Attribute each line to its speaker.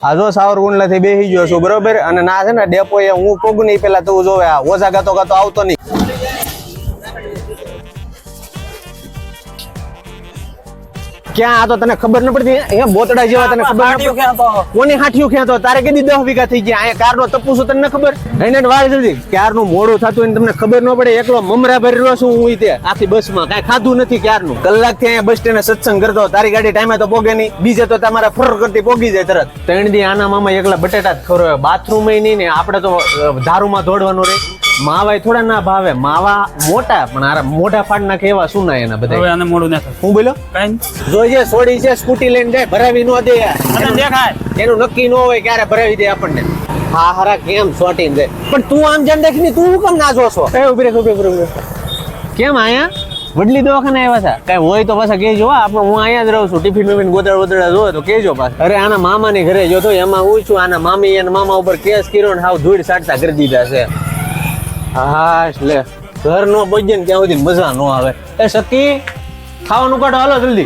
Speaker 1: આ જો સાવરકુંડલા થી બેસી ગયો છું બરોબર અને ના છે ને ડેપો એ હું પોગું નહીં પેલા તું જોવે આ ઓઝા ગાતો ગાતો આવતો નહીં ક્યાં આ તો તને ખબર ન પડતી અહીંયા બોતડા જેવા તને ખબર ન પડતી કોની હાઠિયું ખેતો તારે કદી 10 વીઘા થઈ ગયા અહીંયા કારનો તપુ છું તને ખબર એને વાર જલ્દી ક્યારનું મોડું થતું હોય તમને ખબર ન પડે એકલો મમરા ભરેલો છું હું તે આખી બસમાં કાંઈ ખાધું નથી ક્યારનું કલાક થી અહીંયા બસ સ્ટેન્ડે સત્સંગ કરતો તારી ગાડી ટાઈમે તો પોગે નહીં બીજે તો તમારા ફર કરતી પોગી જાય તરત 3 દી આના મામા એકલા બટેટા જ ખરો બાથરૂમ નહીં ને આપણે તો ધારુમાં દોડવાનું રહે માવા થોડા ના ભાવે માવા મોટા પણ આ મોઢા ફાડ નાખે એવા શું ના એના બધા
Speaker 2: હવે આને મોડું ના થાય
Speaker 1: હું બોલો જોઈએ છોડી છે સ્કૂટી લઈને જાય ભરાવી ન દે
Speaker 2: મને દેખાય
Speaker 1: એનું નક્કી ન હોય ક્યારે ભરાવી દે આપણને હા હારા કેમ સોટીને જાય પણ તું આમ જેમ દેખી તું કેમ ના જોશો એ ઉભી કેમ આયા વડલી દવાખાને આવ્યા હતા કઈ હોય તો પાછા કેજો આપણે હું અહીંયા જ રહું છું ટિફિન બિફિન ગોદડા જોવે તો કેજો પાછા અરે આના મામાની ઘરે જો તો એમાં હું છું આના મામી અને મામા ઉપર કેસ કર્યો ને હાવ ધૂળ સાટતા કરી દીધા છે હા એટલે ઘર નો બજે ને ત્યાં સુધી મજા ન આવે એ સકી ખાવાનું કાઢો હાલો જલ્દી